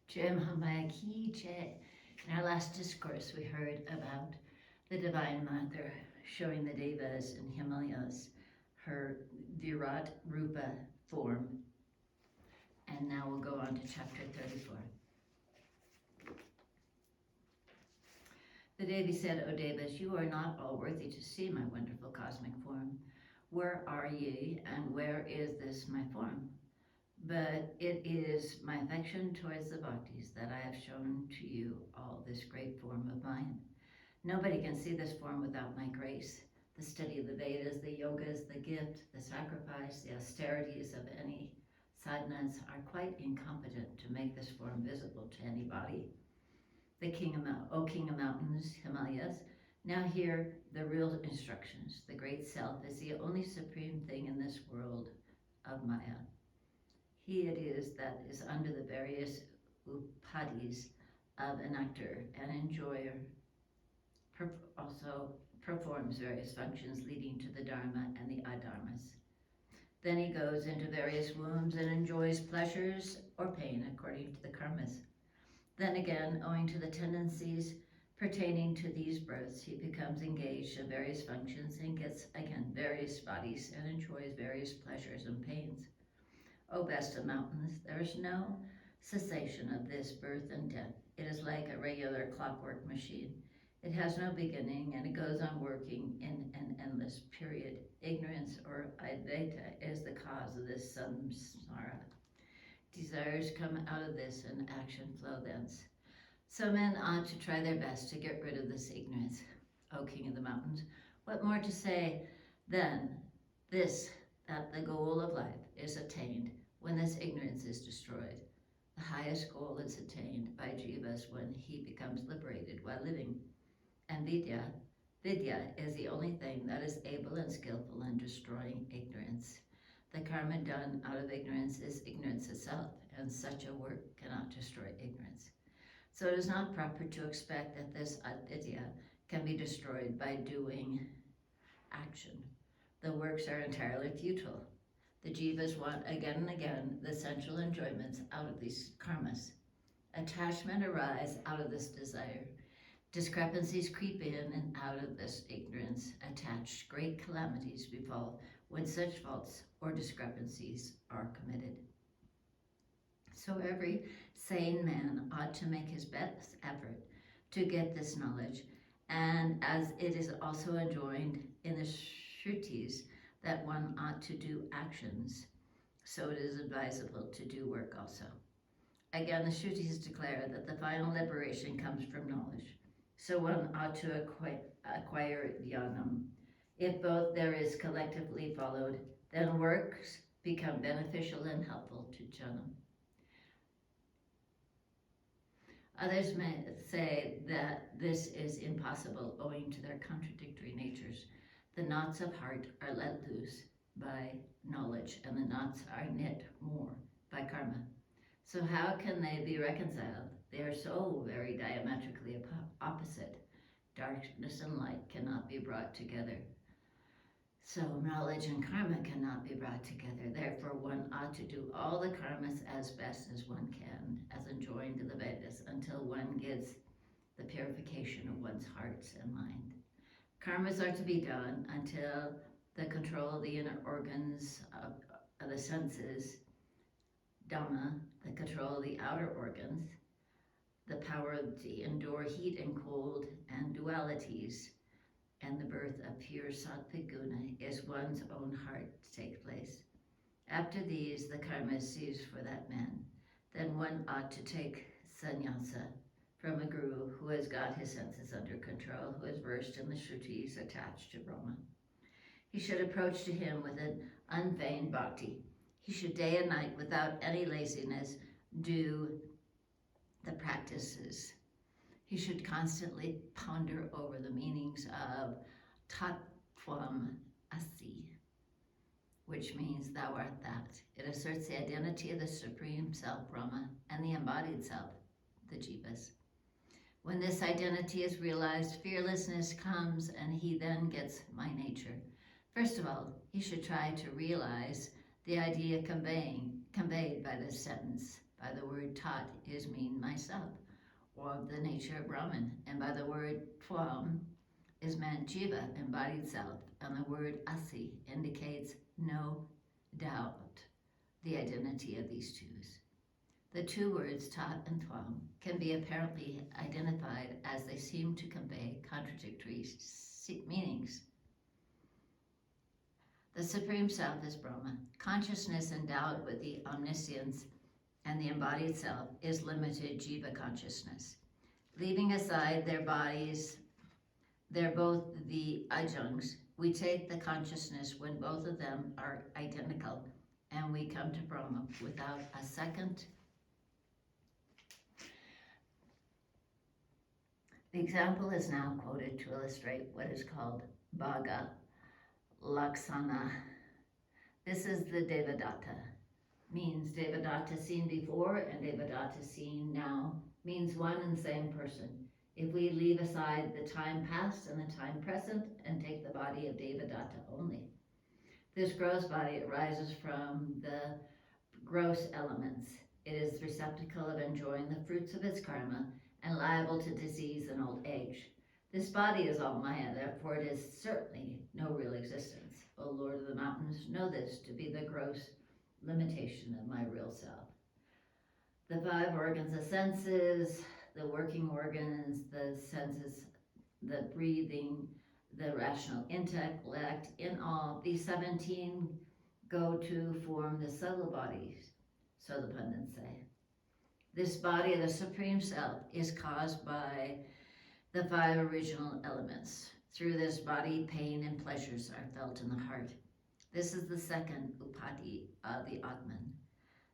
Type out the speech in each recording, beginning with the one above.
Jai Himalaya ki jai. In our last discourse, we heard about the Divine Mother showing the Devas and Himalayas her Virat Rupa form. And now we'll go on to chapter 34. The Devi said, O Devas, you are not all worthy to see my wonderful cosmic form. Where are ye, and where is this my form? But it is my affection towards the bhaktis that I have shown to you all this great form of mine. Nobody can see this form without my grace. The study of the Vedas, the yogas, the gift, the sacrifice, the austerities of any sadhanas are quite incompetent to make this form visible to anybody. O King of Mountains, Himalayas, now hear the real instructions. The great self is the only supreme thing in this world of Maya. He it is that is under the various upadhis of an actor and enjoyer, also performs various functions leading to the dharma and the adharmas. Then he goes into various wombs and enjoys pleasures or pain according to the karmas. Then again, owing to the tendencies pertaining to these births, he becomes engaged in various functions and gets again various bodies and enjoys various pleasures and pains. O best of mountains, there is no cessation of this birth and death. It is like a regular clockwork machine. It has no beginning and it goes on working in an endless period. Ignorance or advaita is the cause of this samsara. Desires come out of this and action flow thence. So men ought to try their best to get rid of this ignorance. O King of the Mountains, what more to say than this, that the goal of life is attained when this ignorance is destroyed. The highest goal is attained by jivas when he becomes liberated while living. And vidya is the only thing that is able and skillful in destroying ignorance. The karma done out of ignorance is ignorance itself, and such a work cannot destroy ignorance. So it is not proper to expect that this avidya can be destroyed by doing action. The works are entirely futile. The jivas want again and again the sensual enjoyments out of these karmas. Attachment arises out of this desire. Discrepancies creep in and out of this ignorance. Attached, great calamities befall when such faults or discrepancies are committed. So every sane man ought to make his best effort to get this knowledge, and as it is also enjoined in the shrutis that one ought to do actions, so it is advisable to do work also. Again, the shrutis declare that the final liberation comes from knowledge, so one ought to acquire jnanam. If both there is collectively followed, then works become beneficial and helpful to jnanam. Others may say that this is impossible owing to their contradictory natures. The knots of heart are let loose by knowledge, and the knots are knit more by karma. So how can they be reconciled? They are so very diametrically opposite. Darkness and light cannot be brought together. So knowledge and karma cannot be brought together. Therefore, one ought to do all the karmas as best as one can, as enjoined in the Vedas, until one gets the purification of one's hearts and mind. Karmas are to be done until the control of the inner organs of the senses, Dhamma, the control of the outer organs, the power to endure heat and cold and dualities, and the birth of pure sattvic guna is one's own heart to take place. After these, the karma is seized for that man. Then one ought to take sannyasa from a guru who has got his senses under control, who is versed in the shrutis attached to Brahma. He should approach to him with an unfeigned bhakti. He should day and night, without any laziness, do the practices. He should constantly ponder over the meanings of tattvam asi, which means thou art that. It asserts the identity of the Supreme Self, Brahma, and the embodied self, the jivas. When this identity is realized, fearlessness comes, and he then gets my nature. First of all, he should try to realize the idea conveyed by this sentence, By the word tat is mean myself, or of the nature of Brahman, and by the word twam is meant jiva, embodied self, and the word asi indicates no doubt the identity of these twos. The two words tat and twam can be apparently identified as they seem to convey contradictory meanings. The Supreme Self is Brahma. Consciousness endowed with the omniscience and the embodied self is limited jiva consciousness. Leaving aside their bodies, they're both the adjuncts. We take the consciousness when both of them are identical, and we come to Brahma without a second. The example is now quoted to illustrate what is called Bhaga Laksana. This is the Devadatta. Means Devadatta seen before and Devadatta seen now. Means one and same person. If we leave aside the time past and the time present and take the body of Devadatta only. This gross body arises from the gross elements. It is the receptacle of enjoying the fruits of its karma and liable to disease and old age. This body is all Maya, therefore it is certainly no real existence. O Lord of the mountains, know this to be the gross limitation of my real self. The five organs of senses, the working organs, the senses, the breathing, the rational intellect, in all, these 17 go to form the subtle bodies, so the pundits say. This body of the Supreme Self is caused by the five original elements. Through this body, pain and pleasures are felt in the heart. This is the second upati of the Atman.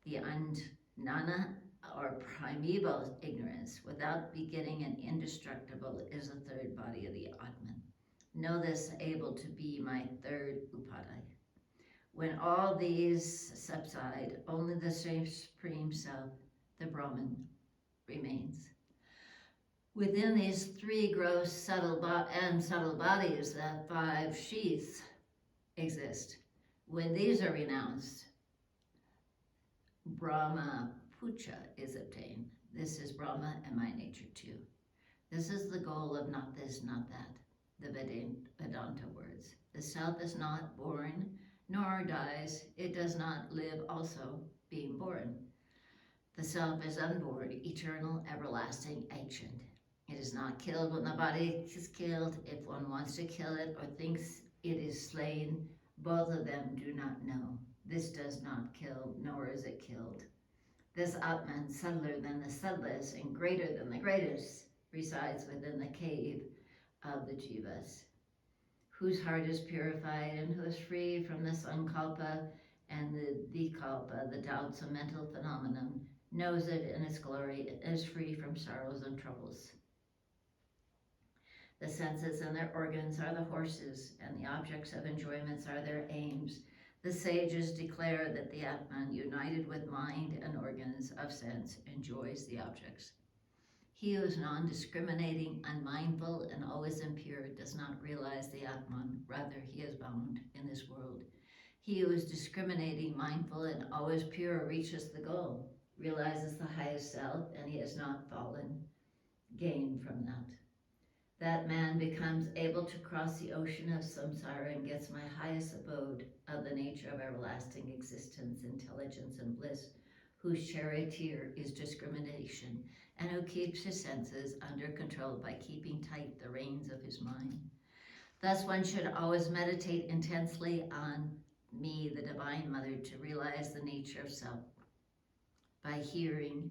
The Anjnana, or primeval ignorance, without beginning and indestructible, is the third body of the Atman. Know this, able to be my third upati. When all these subside, only the Supreme Self, the Brahman, remains. Within these three gross subtle bodies, the five sheaths exist. When these are renounced, Brahma Pucha is obtained. This is Brahma and my nature too. This is the goal of not this, not that, the Vedanta words. The self is not born, nor dies. It does not live also, being born. The self is unborn, eternal, everlasting, ancient. It is not killed when the body is killed. If one wants to kill it or thinks it is slain, both of them do not know. This does not kill, nor is it killed. This Atman, subtler than the subtlest and greater than the greatest, resides within the cave of the jivas, whose heart is purified and who is free from the sankalpa and the vikalpa, the doubts of mental phenomenon, knows it in its glory, and is free from sorrows and troubles. The senses and their organs are the horses, and the objects of enjoyments are their aims. The sages declare that the Atman, united with mind and organs of sense, enjoys the objects. He who is non-discriminating, unmindful, and always impure does not realize the Atman, rather he is bound in this world. He who is discriminating, mindful, and always pure reaches the goal, realizes the highest self, and he has not fallen, gained from that. That man becomes able to cross the ocean of samsara and gets my highest abode of the nature of everlasting existence, intelligence, and bliss, whose charioteer is discrimination, and who keeps his senses under control by keeping tight the reins of his mind. Thus one should always meditate intensely on me, the Divine Mother, to realize the nature of self by hearing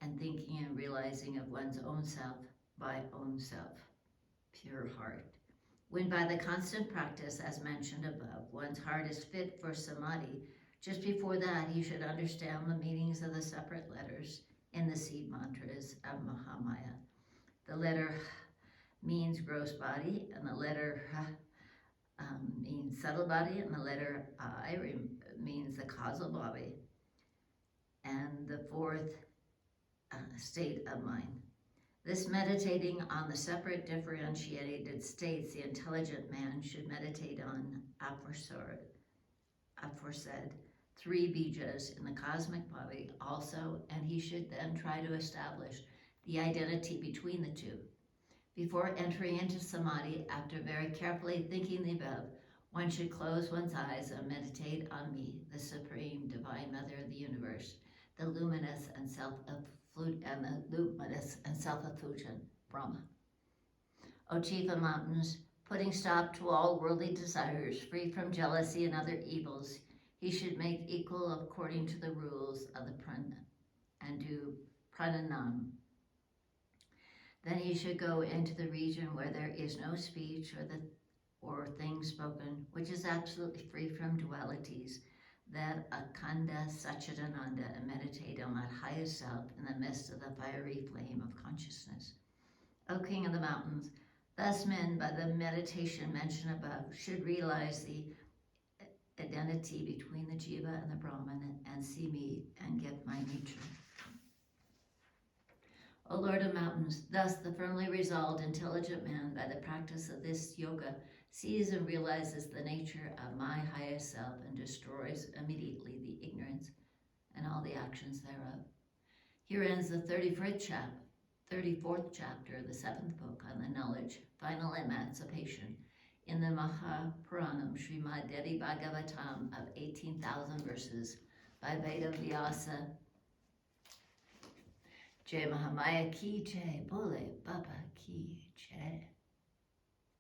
and thinking and realizing of one's own self by own self, pure heart. When by the constant practice, as mentioned above, one's heart is fit for Samadhi, just before that he should understand the meanings of the separate letters in the seed mantras of Mahamaya. The letter H means gross body, and the letter H means subtle body, and the letter I means the causal body, and the fourth state of mind. This meditating on the separate differentiated states the intelligent man should meditate on aforesaid, 3 bijas in the cosmic body also, and he should then try to establish the identity between the two. Before entering into Samadhi, after very carefully thinking the above, one should close one's eyes and meditate on me, the Supreme Divine Mother of the Universe, the luminous and self-effulgent Brahma. O chief of mountains, putting stop to all worldly desires, free from jealousy and other evils, he should make equal according to the rules of the prana and do prananam. Then he should go into the region where there is no speech or thing spoken, which is absolutely free from dualities, that Akanda Satchidananda, and meditate on that highest self in the midst of the fiery flame of consciousness. O King of the Mountains, thus men, by the meditation mentioned above, should realize the identity between the Jiva and the Brahman and see me and get my nature. O Lord of Mountains, thus the firmly resolved, intelligent man, by the practice of this yoga, sees and realizes the nature of my highest self and destroys immediately the ignorance and all the actions thereof. Here ends the 34th chapter of the 7th book on the knowledge, final emancipation, in the Mahapuranam Srimad Devi Bhagavatam of 18,000 verses by Veda Vyasa. Jai Mahamaya ki jai, Bole Baba ki jai.